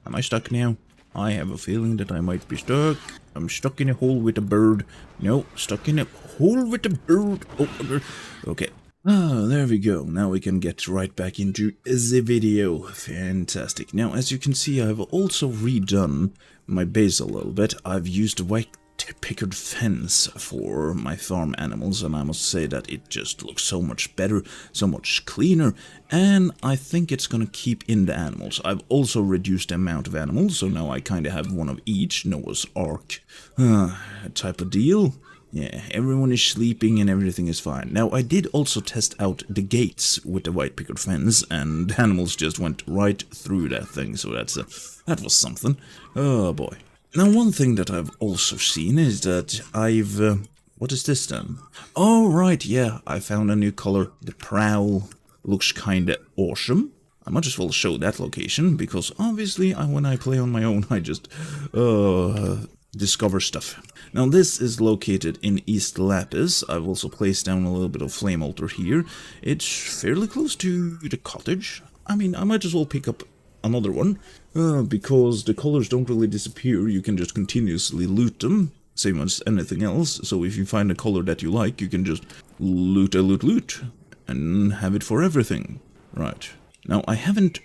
Am I stuck now? I have a feeling that I might be stuck. I'm stuck in a hole with a bird. No, stuck in a hole with a bird. Oh, okay. Ah, there we go. Now we can get right back into the video. Fantastic. Now, as you can see, I've also redone my base a little bit. I've used white picket fence for my farm animals, and I must say that it just looks so much better, so much cleaner, and I think it's gonna keep in the animals. I've also reduced the amount of animals, so now I kinda have one of each, Noah's Ark type of deal. Yeah, everyone is sleeping and everything is fine. Now, I did also test out the gates with the white picket fence, and animals just went right through that thing, so that was something. Oh boy. Now, one thing that I've also seen is that what is this then? Oh, right, yeah, I found a new color. The prowl looks kinda awesome. I might as well show that location, because obviously, when I play on my own, I just, discover stuff. Now, this is located in East Lapis. I've also placed down a little bit of flame altar here. It's fairly close to the cottage. I mean, I might as well pick up another one, because the colors don't really disappear. You can just continuously loot them, same as anything else. So if you find a color that you like, you can just loot, and have it for everything. Right. Now, I haven't,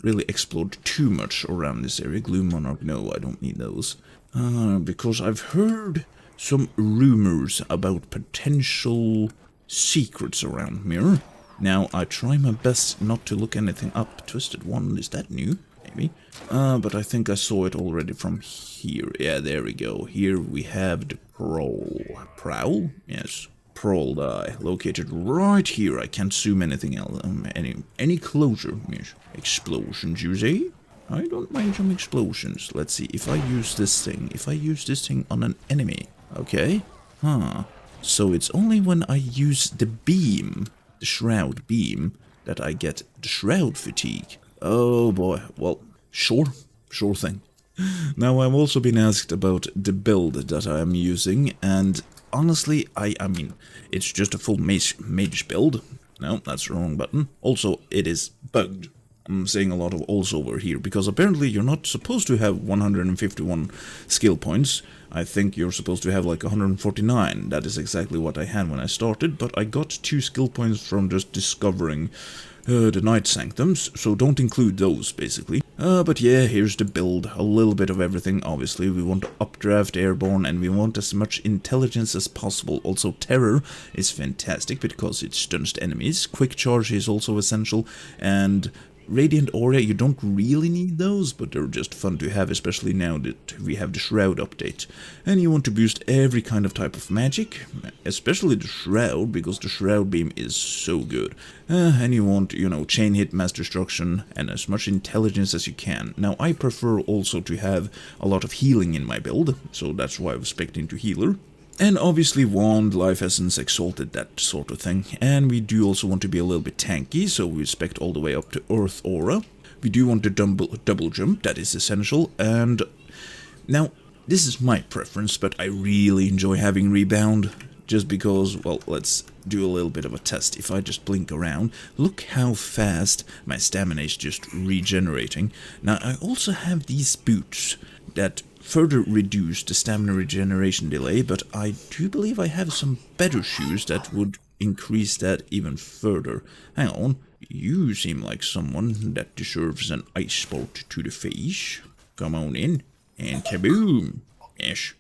really explored too much around this area. Gloom Monarch, no, I don't need those. Because I've heard some rumors about potential secrets around here. Now, I try my best not to look anything up. Twisted One, is that new? Maybe. But I think I saw it already from here. Yeah, there we go. Here we have the prowl? Yes. Prowl die, located right here. I can't zoom anything else. Any closer. Yes. Explosions, you say? I don't mind some explosions. Let's see, if I use this thing on an enemy. Okay. So it's only when I use the beam, the shroud beam, that I get the shroud fatigue. Oh boy, well, sure thing. Now, I've also been asked about the build that I am using, and honestly, I mean, it's just a full mage build. No, that's the wrong button. Also, it is bugged. I'm saying a lot of also over here, because apparently you're not supposed to have 151 skill points. I think you're supposed to have like 149. That is exactly what I had when I started, but I got 2 skill points from just discovering the Night Sancutms, so don't include those, basically. But yeah, here's the build. A little bit of everything, obviously. We want updraft, airborne, and we want as much intelligence as possible. Also, terror is fantastic, because it stuns enemies. Quick charge is also essential, and Radiant Aura, you don't really need those, but they're just fun to have, especially now that we have the Shroud update. And you want to boost every kind of type of magic, especially the Shroud, because the Shroud beam is so good. And you want, chain hit, mass destruction, and as much intelligence as you can. Now, I prefer also to have a lot of healing in my build, so that's why I've spec'd into healer. And obviously Wand, Life Essence, Exalted, that sort of thing. And we do also want to be a little bit tanky, so we spec all the way up to Earth Aura. We do want the double jump, that is essential. And now, this is my preference, but I really enjoy having Rebound. Just because, well, let's do a little bit of a test. If I just blink around, look how fast my stamina is just regenerating. Now, I also have these boots that further reduce the stamina regeneration delay, but I do believe I have some better shoes that would increase that even further. Hang on, you seem like someone that deserves an ice bolt to the face. Come on in, and kaboom! Yes.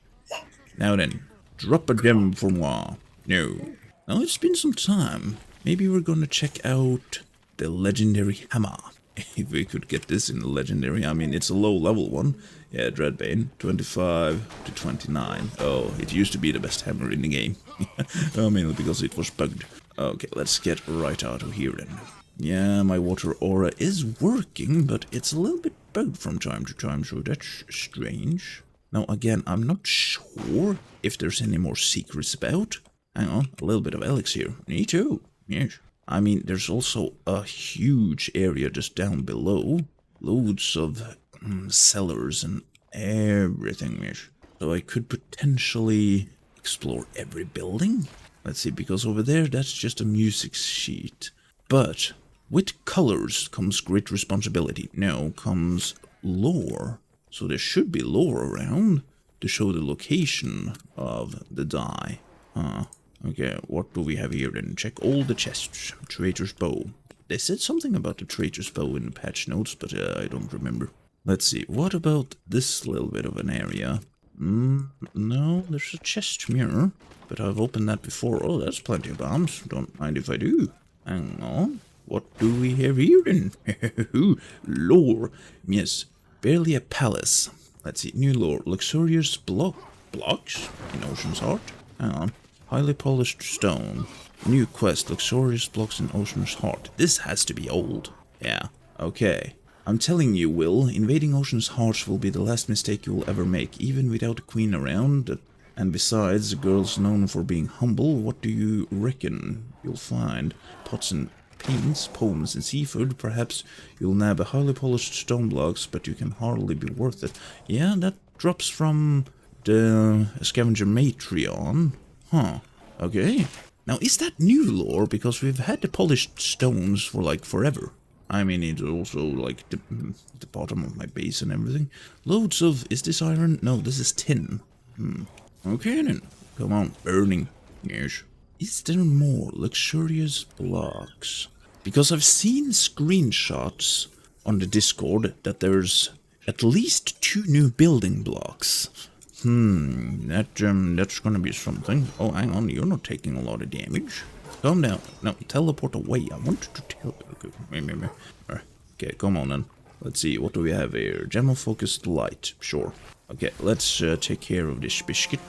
Now then, drop a gem for moi. No. Now it's been some time. Maybe we're gonna check out the legendary hammer. If we could get this in the legendary, I mean, it's a low level one. Yeah, Dreadbane, 25 to 29. Oh, it used to be the best hammer in the game. Mainly because it was bugged. Okay, let's get right out of here then. Yeah, my water aura is working, but it's a little bit bugged from time to time, so that's strange. Now, again, I'm not sure if there's any more secrets about. Hang on, a little bit of Alex here. Me too. Yes. I mean, there's also a huge area just down below. Loads of cellars and everything. Yes. So I could potentially explore every building. Let's see, because over there, that's just a music sheet. But with colors comes great responsibility. No, comes lore. So there should be lore around to show the location of the dye. Huh. Okay, what do we have here then? Check all the chests. Traitor's bow. They said something about the traitor's bow in the patch notes, but I don't remember. Let's see, what about this little bit of an area? No, there's a chest mirror, but I've opened that before. Oh, that's plenty of bombs. Don't mind if I do. Hang on. What do we have here then? Lore. Yes, barely a palace. Let's see, new lore. Luxurious blocks in Ocean's Heart. Hang on. Highly polished stone. New quest, luxurious blocks in Ocean's Heart. This has to be old. Yeah, okay. I'm telling you, Will, invading Ocean's Heart will be the last mistake you will ever make, even without a queen around. And besides, the girl's known for being humble. What do you reckon you'll find? Pots and paints, poems and seafood. Perhaps you'll nab a highly polished stone blocks, but you can hardly be worth it. Yeah, that drops from the scavenger Matreon. Huh. Okay. Now, is that new lore? Because we've had the polished stones for, like, forever. I mean, it's also, like, the bottom of my base and everything. Loads of... Is this iron? No, this is tin. Okay, then. Come on, burning. Yes. Is there more luxurious blocks? Because I've seen screenshots on the Discord that there's at least 2 new building blocks. That's gonna be something. Oh, hang on, you're not taking a lot of damage. Calm down. No, teleport away. I want to teleport. Okay, come on then. Let's see, what do we have here? Gem of focused light. Sure. Okay, let's take care of this biscuit.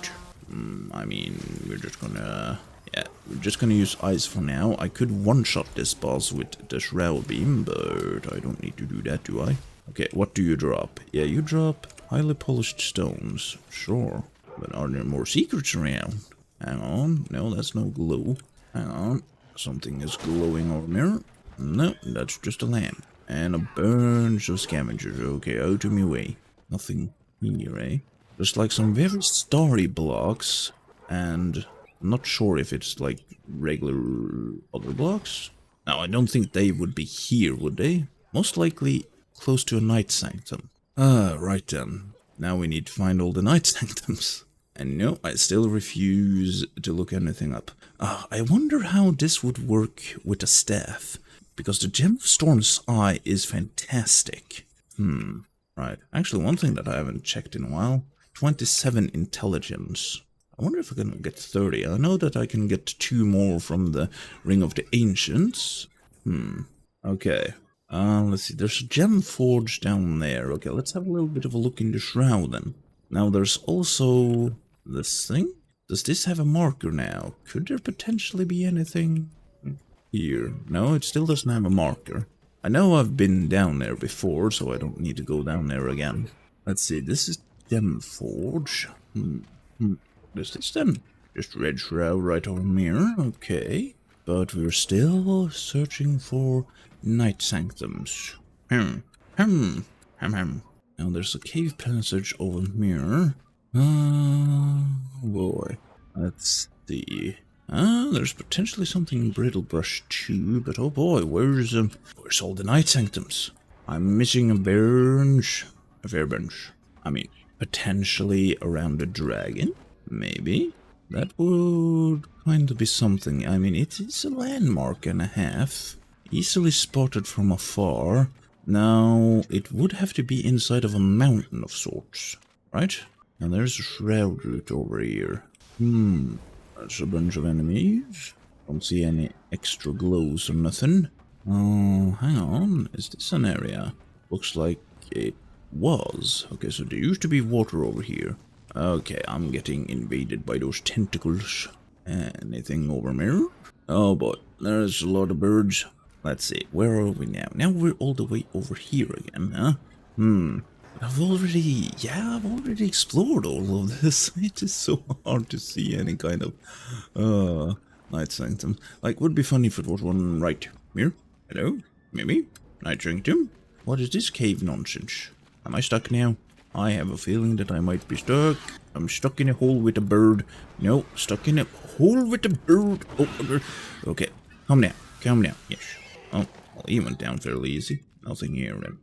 I mean, we're just gonna... Yeah, we're just gonna use ice for now. I could one-shot this boss with the shroud beam, but I don't need to do that, do I? Okay, what do you drop? Yeah, you drop highly polished stones. Sure. But are there more secrets around? Hang on. No, that's no glow. Hang on. Something is glowing over there. No, that's just a lamp. And a bunch of scavengers. Okay, out of my way. Nothing here, eh? There's like some very starry blocks. And I'm not sure if it's like regular other blocks. Now, I don't think they would be here, would they? Most likely close to a Night Sanctum. Right then. Now we need to find all the Night Sanctums. And no, I still refuse to look anything up. I wonder how this would work with a staff. Because the Gem of Storm's Eye is fantastic. Right. Actually, one thing that I haven't checked in a while. 27 intelligence. I wonder if I can get 30. I know that I can get 2 more from the Ring of the Ancients. Okay. Let's see. There's a gem forge down there. Okay, let's have a little bit of a look in the shroud then. Now, there's also this thing. Does this have a marker now? Could there potentially be anything here? No, it still doesn't have a marker. I know I've been down there before, so I don't need to go down there again. Let's see. This is Gem Forge. What's this then? Just red shroud right over here. Okay. But we're still searching for Night Sanctums. Now there's a cave passage over here. Oh boy. Let's see. There's potentially something in Brittlebrush too, but oh boy, where's all the Night Sanctums? I'm missing a bench. A fair bench. I mean, potentially around a dragon? Maybe? That would kind of be something. I mean, it is a landmark and a half. Easily spotted from afar. Now, it would have to be inside of a mountain of sorts, right? And there's a shroud route over here. There's a bunch of enemies. Don't see any extra glows or nothing. Oh, hang on. Is this an area? Looks like it was. Okay, so there used to be water over here. Okay, I'm getting invaded by those tentacles. Anything over there? Oh boy, there's a lot of birds. Let's see, where are we now? Now we're all the way over here again, huh? I've already explored all of this. It is so hard to see any kind of, Night Sanctum. Like, would be funny if it was one right here. Hello? Maybe? Night Sanctum? What is this cave nonsense? Am I stuck now? I have a feeling that I might be stuck. I'm stuck in a hole with a bird. No, stuck in a hole with a bird. Oh, okay. Calm down. Calm down. Yes. Oh, well, he went down fairly easy. Nothing here then.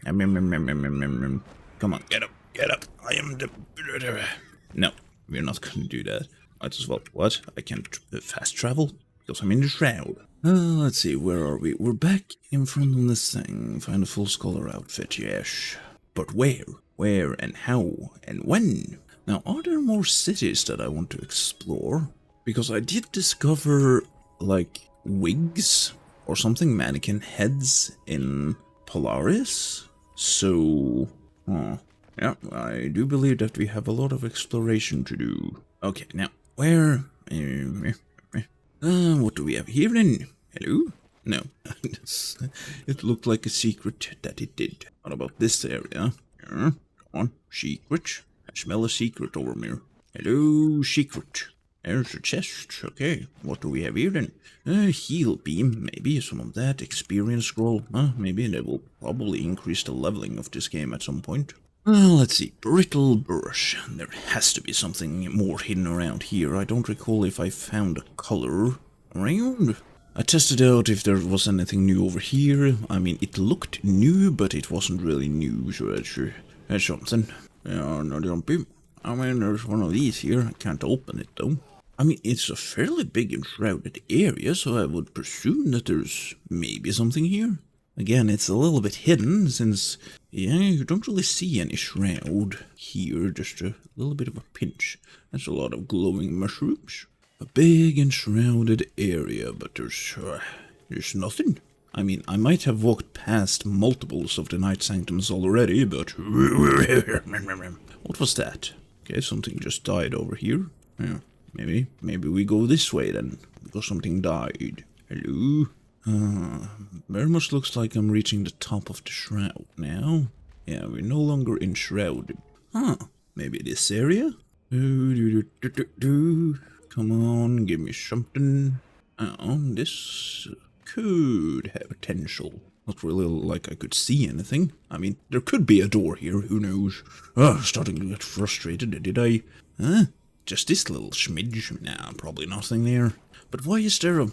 Come on, get up. I am the... No, we're not gonna do that. Might as well... What? I can't fast travel? Because I'm in the shroud. Let's see, where are we? We're back in front of this thing. Find a full scholar outfit, Yesh. But where? Where and how and when? Now, are there more cities that I want to explore? Because I did discover, like, wigs or something, mannequin heads in Polaris. So, yeah, I do believe that we have a lot of exploration to do. Okay, now, where... what do we have here then? Hello? No, it looked like a secret that it did. What about this area? Yeah, come on, secret. I smell a secret over here. Hello, secret. There's a chest. Okay, what do we have here then? Heal beam, maybe some of that. Experience scroll. Maybe that will probably increase the leveling of this game at some point. Let's see. Brittle brush. There has to be something more hidden around here. I don't recall if I found a color around. I tested out if there was anything new over here. I mean, it looked new, but it wasn't really new, so that's something. Yeah, no jumpy. I mean, there's one of these here. I can't open it, though. I mean, it's a fairly big enshrouded area, so I would presume that there's maybe something here. Again, it's a little bit hidden, since, yeah, you don't really see any shroud here, just a little bit of a pinch. That's a lot of glowing mushrooms. A big enshrouded area, but there's nothing. I mean, I might have walked past multiples of the Night Sancutms already, but... What was that? Okay, something just died over here. Yeah, maybe we go this way then, because something died. Hello? Very much looks like I'm reaching the top of the shroud now. Yeah, we're no longer enshrouded. Maybe this area? Come on, give me something. This could have potential. Not really like I could see anything. I mean, there could be a door here, who knows? Starting to get frustrated, did I? Just this little smidge? Nah, probably nothing there. But why is there a...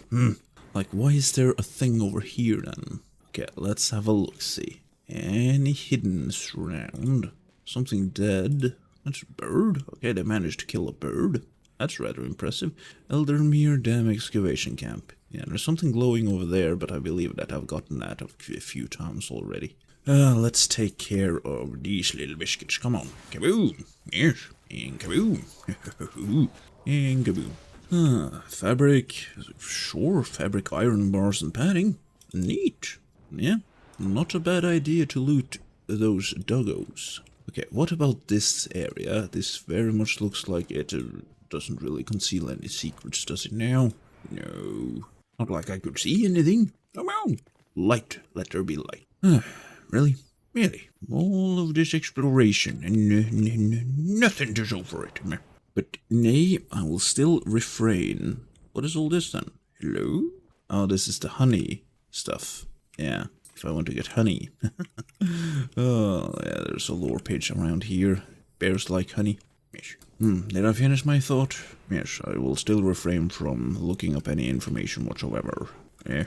why is there a thing over here then? Okay, let's have a look-see. Any hidden shroud? Something dead? That's a bird? Okay, they managed to kill a bird. That's rather impressive. Eldermere Dam Excavation Camp. Yeah, there's something glowing over there, but I believe that I've gotten that a few times already. Let's take care of these little biscuits. Come on. Kaboom! Yes, and kaboom! And kaboom. Fabric. Sure, fabric, iron bars, and padding. Neat. Yeah, not a bad idea to loot those doggos. Okay, what about this area? This very much looks like it doesn't really conceal any secrets, does it now? No. Not like I could see anything. Come on. Light. Let there be light. Really? Really? All of this exploration and nothing to show for it. But nay, I will still refrain. What is all this then? Hello? Oh, this is the honey stuff. Yeah, if I want to get honey. Oh, yeah, there's a lore page around here. Bears like honey. Yes. Did I finish my thought? Yes, I will still refrain from looking up any information whatsoever. Yeah,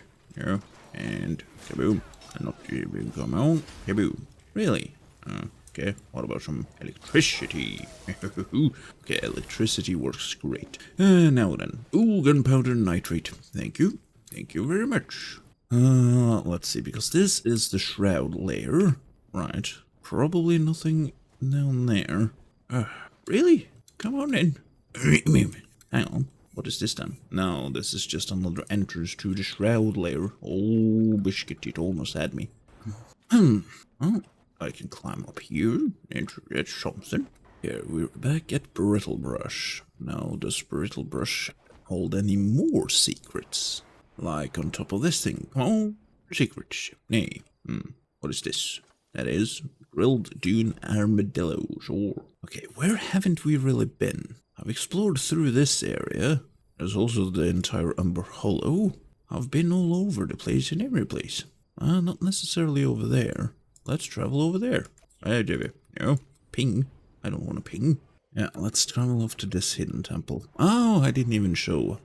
and kaboom. And not kaboom, come on. Kaboom. Really? Okay, what about some electricity? Okay, electricity works great. Now then. Ooh, gunpowder nitrate. Thank you. Thank you very much. Let's see, because this is the shroud layer. Right. Probably nothing down there. Really? Come on in. Hang on. What is this then? No, this is just another entrance to the shroud layer. Oh, biscuit, it almost had me. Oh, I can climb up here. That's something. Yeah, we're back at Brittle Brush. Now, does Brittle Brush hold any more secrets? Like on top of this thing. Oh, secrets. Nay. What is this? That is grilled dune armadillos, or... Okay, where haven't we really been? I've explored through this area. There's also the entire Umber Hollow. I've been all over the place and every place. Not necessarily over there. Let's travel over there. Hey, Jimmy. No, ping. I don't want to ping. Yeah, let's travel off to this hidden temple. Oh, I didn't even show.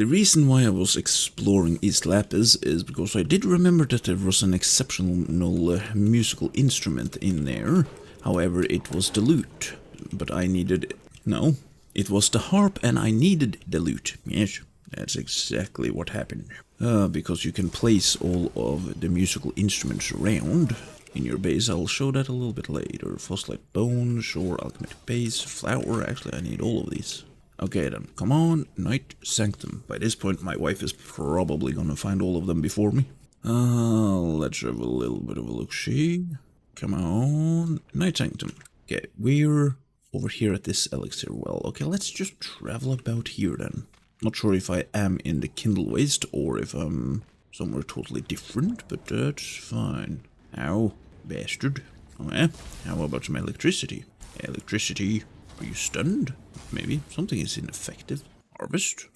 The reason why I was exploring East Lapis is because I did remember that there was an exceptional musical instrument in there. However, it was the lute, but I needed... No, it was the harp and I needed the lute. Yes, that's exactly what happened. Because you can place all of the musical instruments around in your base. I'll show that a little bit later. Frostlight Bone, Shore, Alchemic Base, Flower. Actually, I need all of these. Okay then, come on, Night Sanctum. By this point, my wife is probably gonna find all of them before me. Let's have a little bit of a look-see. Come on, Night Sanctum. Okay, we're over here at this elixir well. Okay, let's just travel about here then. Not sure if I am in the Kindle Waste or if I'm somewhere totally different, but that's fine. Ow, bastard. Oh yeah, how about some electricity? Electricity, are you stunned? Maybe something is ineffective. Harvest?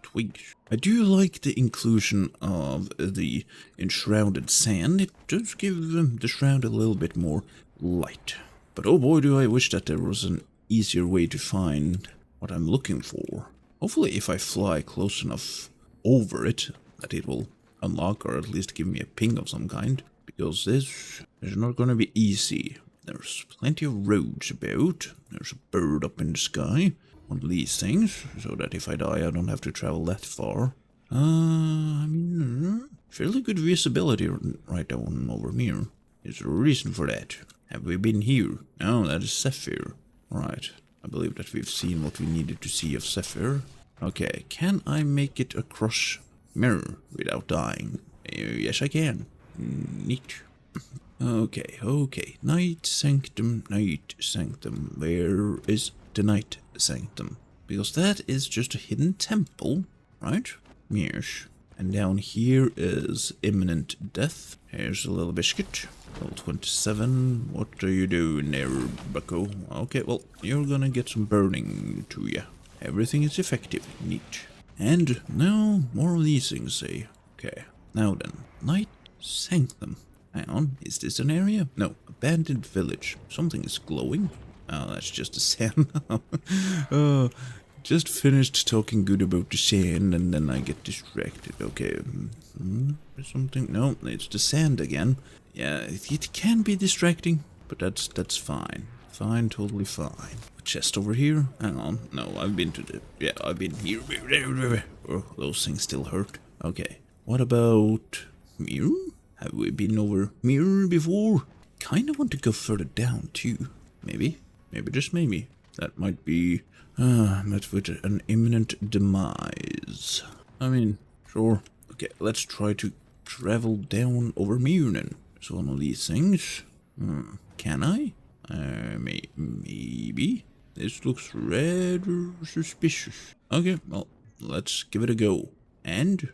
Twigs. I do like the inclusion of the enshrouded sand. It does give the shroud a little bit more light. But oh boy, do I wish that there was an easier way to find what I'm looking for. Hopefully if I fly close enough over it, that it will unlock or at least give me a ping of some kind. Because this is not going to be easy. There's plenty of roads about. There's a bird up in the sky. One of these things, so that if I die I don't have to travel that far. I mean, fairly good visibility right down over here. There's a reason for that. Have we been here? No, that is Sapphire. Right, I believe that we've seen what we needed to see of Sapphire. Okay, can I make it across mirror without dying? Yes, I can. Neat. Okay. Night Sanctum. Where is the Night Sanctum? Because that is just a hidden temple, right? Yes. And down here is imminent death. Here's a little biscuit. Level 27. What are you doing there, bucko? Okay, well, you're gonna get some burning to you. Everything is effective. Neat. And now, more of these things, say. Okay, now then. Night Sanctum. Hang on, is this an area? No, abandoned village. Something is glowing. Oh, that's just the sand. Just finished talking good about the sand and then I get distracted. Okay, something. No, it's the sand again. Yeah, it can be distracting, but that's fine. Fine, totally fine. A chest over here? Hang on. No, I've been to the... Yeah, I've been here. Oh, those things still hurt. Okay, what about... Mirror? Have we been over mirror before? Kinda want to go further down too. Maybe, just maybe. That might be met with an imminent demise. I mean, sure. Okay, let's try to travel down over mirror then. So one of these things. Can I? Maybe. This looks rather suspicious. Okay, well, let's give it a go. And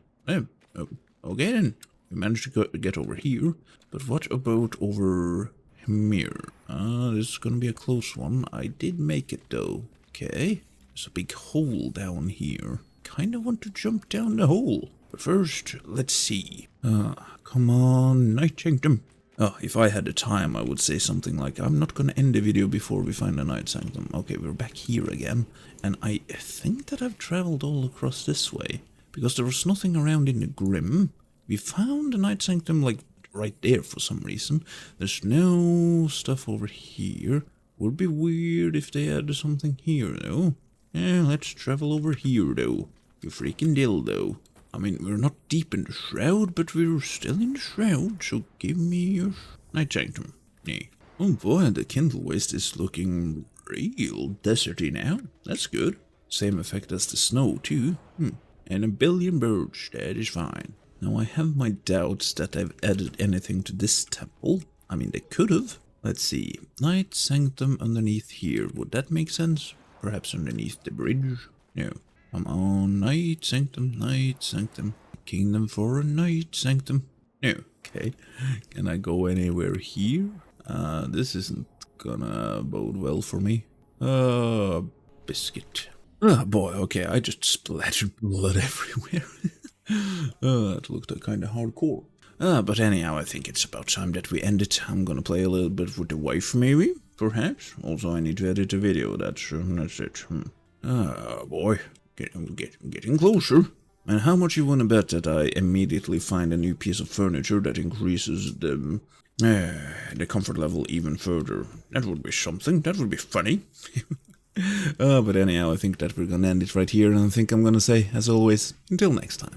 okay then. We managed to get over here, but what about over here? This is gonna be a close one. I did make it though. Okay, there's a big hole down here. Kinda want to jump down the hole. But first, let's see. Come on, Night Sanctum. Oh, if I had the time, I would say something like, I'm not gonna end the video before we find a Night Sanctum. Okay, we're back here again. And I think that I've traveled all across this way. Because there was nothing around in the Grim. We found a Night Sanctum, like, right there for some reason. There's no stuff over here. Would be weird if they had something here, though. Yeah, let's travel over here, though. You freaking dildo. I mean, we're not deep in the shroud, but we're still in the shroud, so give me your Night Sanctum. Yeah. Oh boy, the Kindle Waste is looking real deserty now. That's good. Same effect as the snow, too. And a billion birds, that is fine. Now, I have my doubts that they've added anything to this temple. I mean, they could have. Let's see. Night Sanctum underneath here. Would that make sense? Perhaps underneath the bridge? No. Come on, Night Sanctum, Night Sanctum. Kingdom for a Night Sanctum. No. Okay. Can I go anywhere here? This isn't gonna bode well for me. Biscuit. Oh boy, okay, I just splattered blood everywhere. That looked kinda hardcore. But anyhow, I think it's about time that we end it. I'm gonna play a little bit with the wife, maybe? Perhaps? Also, I need to edit a video, that's it. Boy, getting closer. And how much you want to bet that I immediately find a new piece of furniture that increases the comfort level even further? That would be something. That would be funny. But anyhow, I think that we're gonna end it right here, and I think I'm gonna say, as always, until next time.